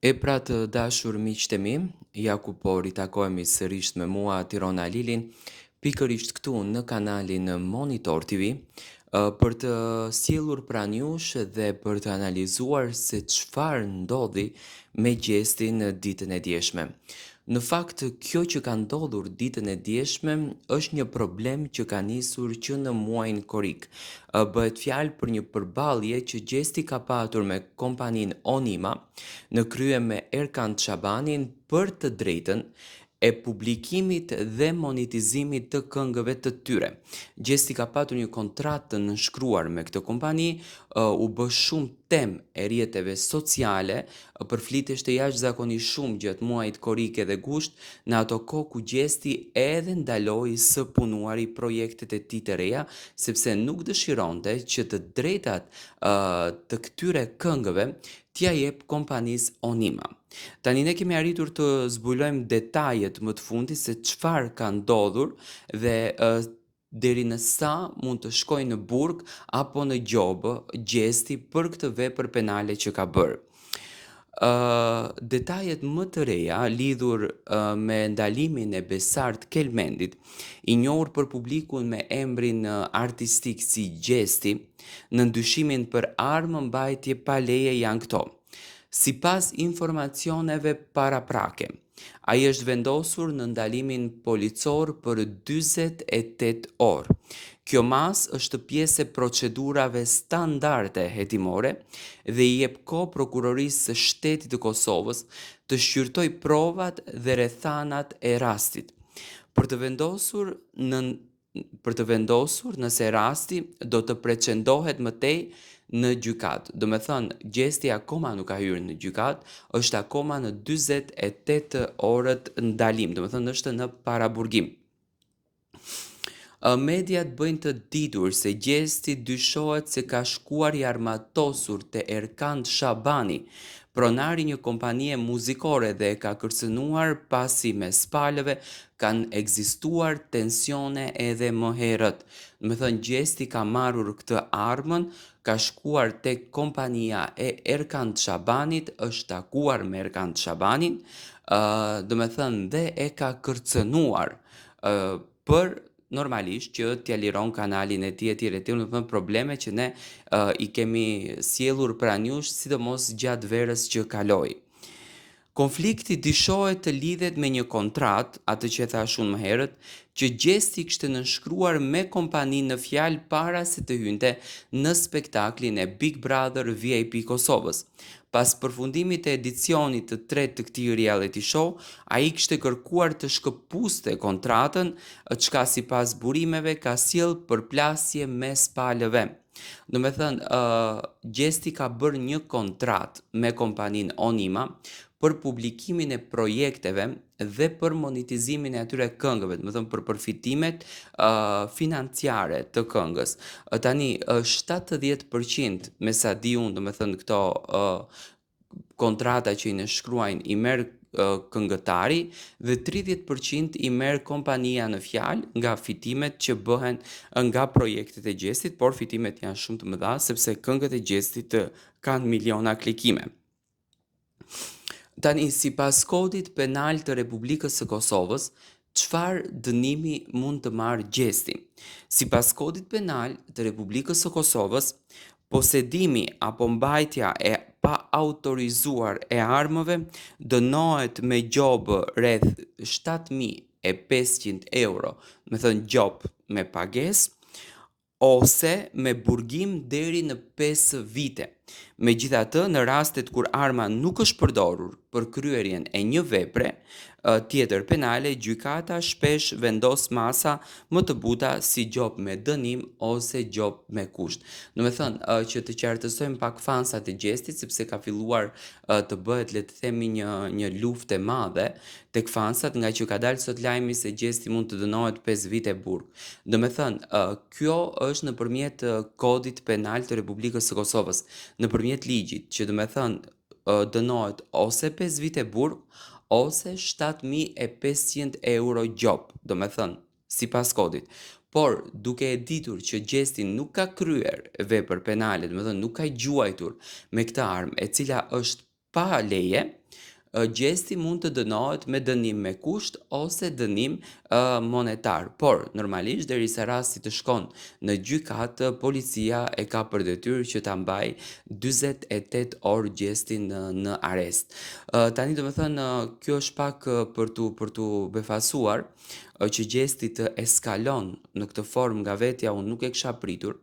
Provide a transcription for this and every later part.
E pra të dashur miqtë e mi, ja ku po ritakohemi sërish me mua Tirona Lilin, pikërisht këtu në kanalin Monitor TV, për të sjellur pranë jush dhe për të analizuar se çfarë ndodhi me gjestin në ditën e djeshme. Në fakt, kjo që ka ndodhur ditën e djeshme është një problem që ka nisur që në muajin korrik. Bëhet fjalë për një përballje që gjesti ka patur me kompaninë Onima, në krye me Erkan Çabanin për të drejtën e publikimit dhe monetizimit të këngëve të tyre. Gjesti ka patur një kontratë të nënshkruar me këtë kompani, u bë shumë temë e rrjeteve sociale, përfliteshte jashtëzakonisht shumë gjatë muajit korrik dhe gusht, në ato kohë ku Gjesti edhe ndaloi së punuari projektet e tij të reja, sepse nuk dëshironte që të drejtat të këtyre këngëve t'ia jep kompanisë Onima. Tani ne kemi arritur të zbulojmë detajet më të fundit se çfarë ka ndodhur dhe deri në sa mund të shkojë në burg apo në gjobë Gjesti për këtë vepër penale që ka bërë. Detajet më të reja lidhur me ndalimin e Besart Kelmendit, i njohur për publikun me emrin artistik si Gjesti, në ndyshimin për armë mbajtje pa leje janë këto. Sipas informacioneve paraprake, ai është vendosur në ndalimin policor për 48 orë. Kjo mas është pjesë e procedurave standarde hetimore dhe i jep kohë prokurorisë së Shtetit të Kosovës të shqyrtoj provat dhe rrethanat e rastit. Për të vendosur nëse rasti do të precendohet mëtej në gjykat. Do me thënë, Gjesti akoma nuk ka hyrë në gjykat, është akoma në 48 orët ndalim, do me thënë është në paraburgim. Mediat bëjnë të ditur se Gjesti dyshohet se ka shkuar i armatosur te Erkan Çabani, pronari një kompanie muzikore dhe ka kërcënuar pasi mes palëve kanë ekzistuar tensione edhe më herët. Do me thënë, Gjesti ka marrur këtë armën, ka shkuar tek kompania e Erkan Çabanit, është takuar me Erkan Çabanin, do me thënë dhe e ka kërcënuar për normalisht që t'ja liron kanalin e tij etj etj, do të thënë probleme që ne i kemi sjellur pranë jush, sidomos gjatë verës që kaloi. Konflikti dyshohet të lidhet me një kontratë, atë që e thash unë më herët, që Gjesti kishte nënshkruar me kompaninë në fjalë para se të hynte në spektaklin e Big Brother VIP Kosovës. Pas përfundimit të edicionit të tretë të këtij reality show, ai kishte kërkuar të shkëpuste kontratën, çka sipas burimeve ka sjell përplasje mes palëve. Do me thënë, Gjesti ka bërë një kontratë me kompaninë Onima për publikimin e projekteve dhe për monetizimin e atyre këngëve, do me thënë për përfitimet financiare të këngës. Tani, 70% me sa di unë, do me thënë këto kontrata që i nënshkruajnë i merr këngëtari dhe 30% i merr kompania në fjalë nga fitimet që bëhen nga projektet e Gjestit, por fitimet janë shumë të mëdha sepse këngët e Gjestit kanë miliona klikime. Tani, sipas kodit penal të Republikës së Kosovës, çfarë dënimi mund të marrë Gjesti? Sipas kodit penal të Republikës së Kosovës, posedimi apo mbajtja e pa autorizuar e armëve dënohet me gjobë rreth 7.500 euro, me thënë gjobë me pagesë, ose me burgim deri në 5 vite. Megjithatë, në rastet kur arma nuk është përdorur për kryerjen e një vepre tjetër penale, gjykata shpesh vendos masa më të buta si gjop me dënim ose gjop me kusht. Do me thënë që të qartësojmë pak fansat e Gjestit, sepse ka filluar të bëhet, le të themi, një luftë e madhe tek fansat, nga që ka dalë sot lajmi se Gjesti mund të dënohet 5 vite burg. Do me thënë, kjo është nëpërmjet kodit penal të Republikës së Kosovës, nëpërmjet ligjit, që do me thënë dënohet ose 5 vite burg, ose 7.500 euro gjop, do me thënë, sipas kodit. Por, duke e ditur që Gjesti nuk ka kryer vepër penale, do me thënë nuk ka gjuajtur me këtë armë e cila është pa leje, Gjesti mund të dënohet me dënim me kusht ose dënim monetar, por normalisht derisa rasti të shkon në gjykatë, policia e ka për detyrë që ta mbajë 48 orë gjestin në arest. Tani domethënë kjo është pak për tu befasuar që gjesti të eskalon në këtë formë nga vetja unë nuk e kisha pritur.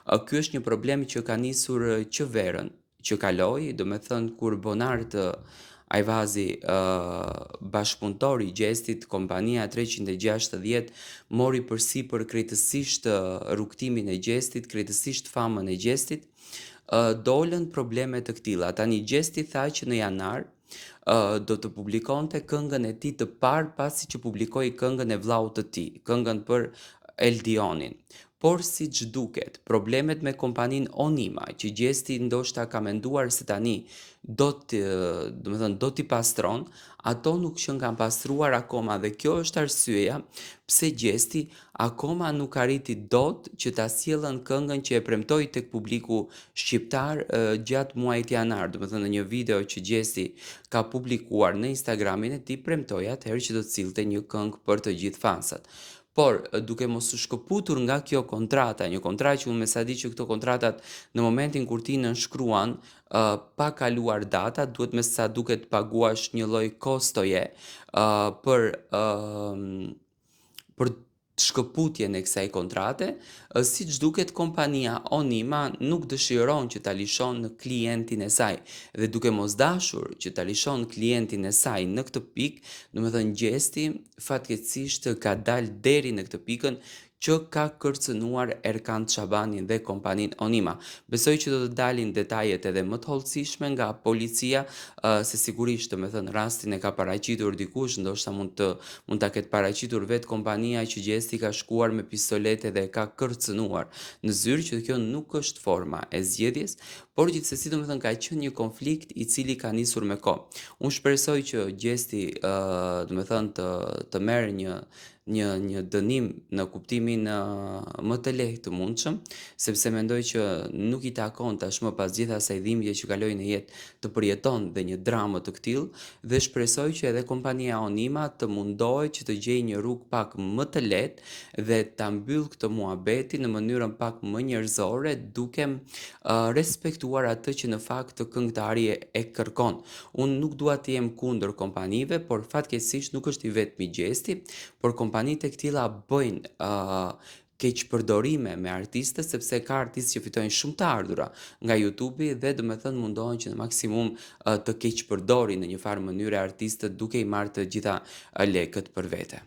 Ky është një problem që ka nisur që verën që kaloi, domethënë kur Bonart Ajvazi, bashkëpunëtori i Gjestit, kompania 360 mori përsipër krejtësisht rrugtimin e Gjestit, krejtësisht famën e Gjestit, dolën probleme të këtilla. Tani Gjesti tha që në janar do të publikonte këngën e tij të parë pasi që publikoi këngën e vllaut të tij, këngën për Eldionin. Por siç duket, problemet me kompaninë Onima, që Gjesti ndoshta ka menduar se tani do t'i pastron, ato nuk që kanë pastruar akoma dhe kjo është arsyeja pse Gjesti akoma nuk arriti dot që ta sjellën këngën që e premtoi tek publiku shqiptar gjatë muajit janar. Domethënë në një video që Gjesti ka publikuar në Instagramin e tij premtoi atëherë që do të sillte një këngë për të gjithë fansat. Por duke mos u shkëputur nga kjo kontrata, një kontratë që unë me sa di që këto kontratat në momentin kur ti nënshkruan, pa kaluar data, duhet me sa duket paguash një lloj kostoje për për shkëputjen e kësaj kontrate, siç duket kompania Onima nuk dëshiron që ta lishon klientin e saj dhe duke mos dashur që ta lishon klientin e saj në këtë pikë, domethënë Gjesti fatkeqësisht ka dalë deri në këtë pikën që ka kërcënuar Erkan Çabanin dhe kompaninë Onima. Besoj që do të dalin detajet edhe më të hollësishme nga policia, se sigurisht domethënë rastin e ka paraqitur dikush, ndoshta mund ta ketë paraqitur vetë kompania që Gjesti ka shkuar me pistolete dhe e ka kërcënuar në zyrë, që kjo nuk është forma e zgjedhjes, por gjithsesi domethënë ka qenë një konflikt i cili ka nisur me kohë. Unë shpresoj që Gjesti domethënë të merr një dënim në kuptimin më të lehtë të mundshëm, sepse mendoj që nuk i takon tashmë pas gjithë asaj dhimbje që kaloi në jetë të përjeton dhe një dramë të tillë dhe shpresoj që edhe kompania Onima të mundohet që të gjejë një rrugë pak më të lehtë dhe ta mbyll këtë muhabeti në mënyrën pak më njerëzore, duke respektuar atë që në fakt këngëtari e kërkon. Unë nuk dua të jem kundër kompanive, por fatkeqësisht nuk është i vetmi Gjesti, por kompanitë e këtilla bëjnë keqpërdorime me artistët sepse ka artistë që fitojnë shumë të ardhura nga YouTube-i dhe domethënë mundohen që në maksimum të keqpërdorin në një farë mënyrë artistët duke i marrë të gjitha lekët për vete.